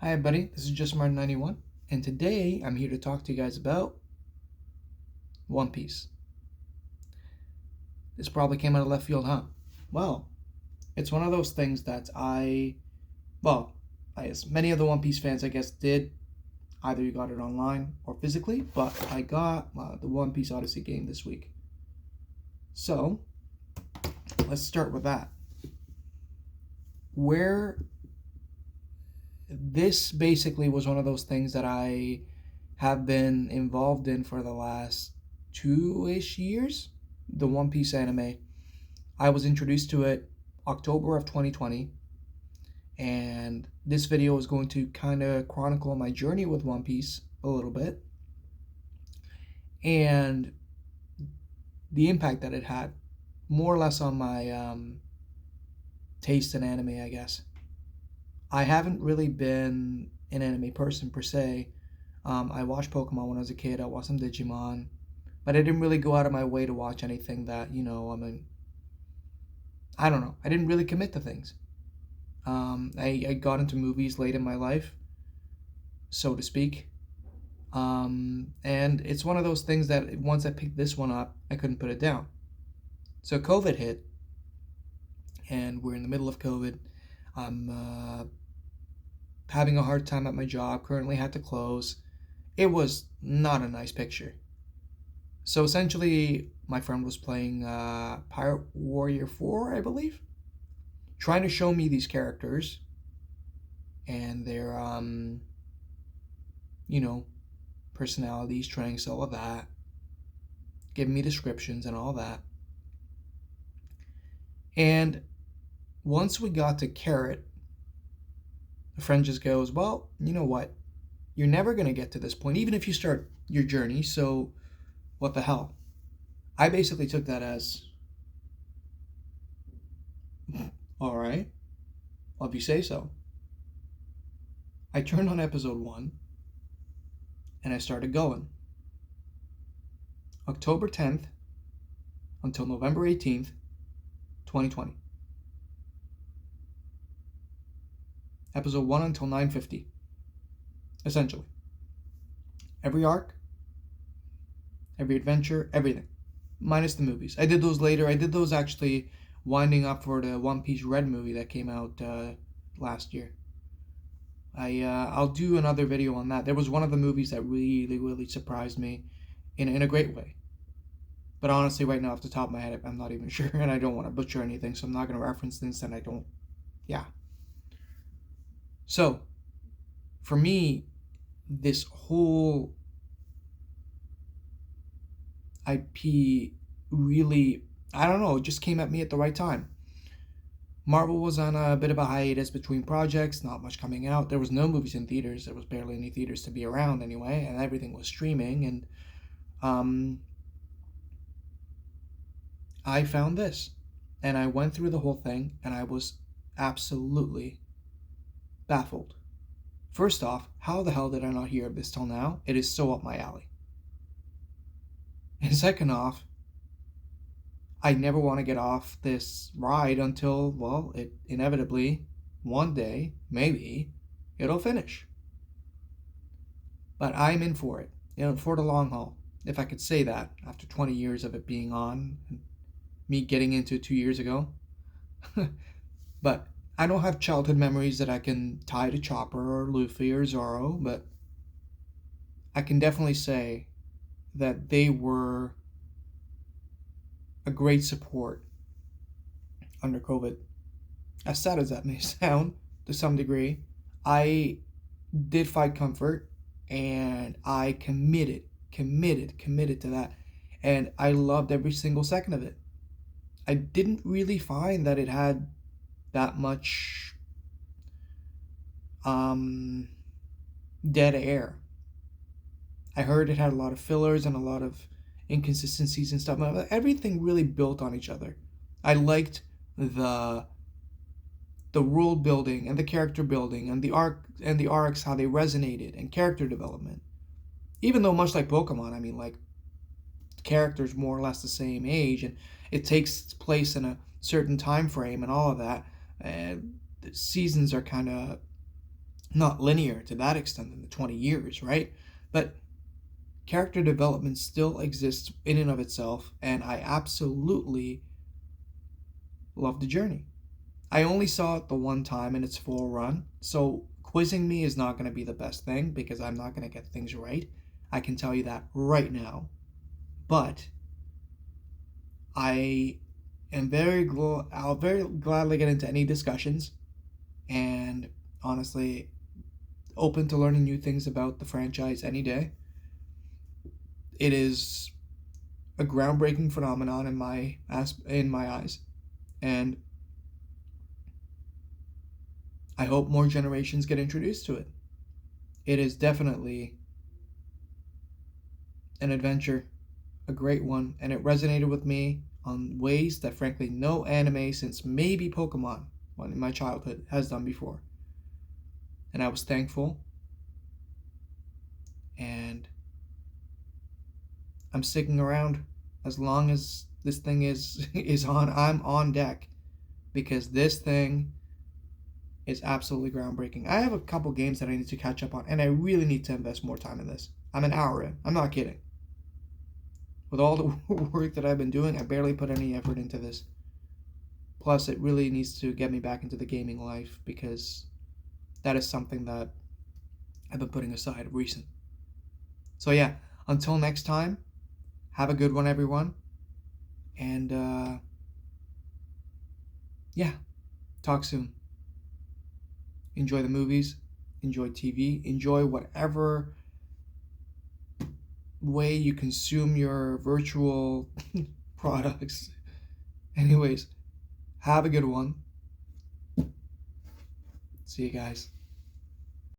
Hi, buddy. This is Just Smart 91, and today I'm here to talk to you guys about One Piece. This probably came out of left field, huh? Well, it's one of those things that I guess many of the One Piece fans, I guess, did. Either you got it online or physically, but I got the One Piece Odyssey game this week. So, let's start with that. Where this basically was one of those things that I have been involved in for the last 2-ish years. The One Piece anime. I was introduced to it October of 2020, and this video is going to kind of chronicle my journey with One Piece a little bit and the impact that it had, more or less on my taste in anime, I guess. I haven't really been an anime person per se. I watched Pokemon when I was a kid. I watched some Digimon, but I didn't really go out of my way to watch anything that I don't know. I didn't really commit to things. I got into movies late in my life, so to speak. And it's one of those things that once I picked this one up, I couldn't put it down. So COVID hit, and we're in the middle of COVID. I'm having a hard time at my job, currently had to close. It was not a nice picture. So essentially, my friend was playing Pirate Warrior 4, I believe, trying to show me these characters and their, personalities, strengths, all of that, giving me descriptions and all that. And once we got to Carrot, the friend just goes, well, you know what? You're never going to get to this point, even if you start your journey, so what the hell? I basically took that as, all right, well, if you say so. I turned on episode 1 and I started going. October 10th until November 18th, 2020. Episode 1 until 950. Essentially. Every arc, every adventure, everything. Minus the movies. I did those later. I did those actually winding up for the One Piece Red movie that came out last year. I'll do another video on that. There was one of the movies that really, really surprised me in a great way. But honestly, right now, off the top of my head, I'm not even sure, and I don't want to butcher anything, so I'm not going to reference things that I don't. Yeah. So, for me, this whole IP really, I don't know, it just came at me at the right time. Marvel was on a bit of a hiatus between projects, not much coming out. There was no movies in theaters. There was barely any theaters to be around anyway, and everything was streaming. And I found this, and I went through the whole thing, and I was absolutely baffled. First off, how the hell did I not hear of this till now? It is so up my alley. And second off, I never want to get off this ride until, well, it inevitably, one day, maybe, it'll finish. But I'm in for it, for the long haul, if I could say that, after 20 years of it being on, and me getting into it 2 years ago. But I don't have childhood memories that I can tie to Chopper or Luffy or Zoro, but I can definitely say that they were a great support under COVID. As sad as that may sound, to some degree, I did find comfort, and I committed to that, and I loved every single second of it. I didn't really find that it had that much dead air. I heard it had a lot of fillers and a lot of inconsistencies and stuff. Everything really built on each other. I liked the world building and the character building and the arcs, how they resonated, and character development. Even though, much like Pokemon, characters more or less the same age, and it takes place in a certain time frame and all of that. And the seasons are kind of Not linear to that extent in the 20 years, right? But character development still exists in and of itself, and I absolutely love the journey. I only saw it the one time in its full run, so quizzing me is not going to be the best thing because I'm not going to get things right. I can tell you that right now. But I am I'll very gladly get into any discussions, and honestly, open to learning new things about the franchise any day. It is a groundbreaking phenomenon in my eyes, and I hope more generations get introduced to it. It is definitely an adventure, a great one, and it resonated with me on ways that frankly no anime since maybe Pokemon in my childhood has done before. And I was thankful, and I'm sticking around as long as this thing is on. I'm on deck because this thing is absolutely groundbreaking. I have a couple games that I need to catch up on, and I really need to invest more time in this. I'm an hour in. I'm not kidding. With all the work that I've been doing, I barely put any effort into this. Plus, it really needs to get me back into the gaming life because that is something that I've been putting aside recent. So yeah, until next time, have a good one, everyone. And yeah, talk soon. Enjoy the movies, enjoy TV, enjoy whatever way you consume your virtual products. Anyways, have a good one. See you guys.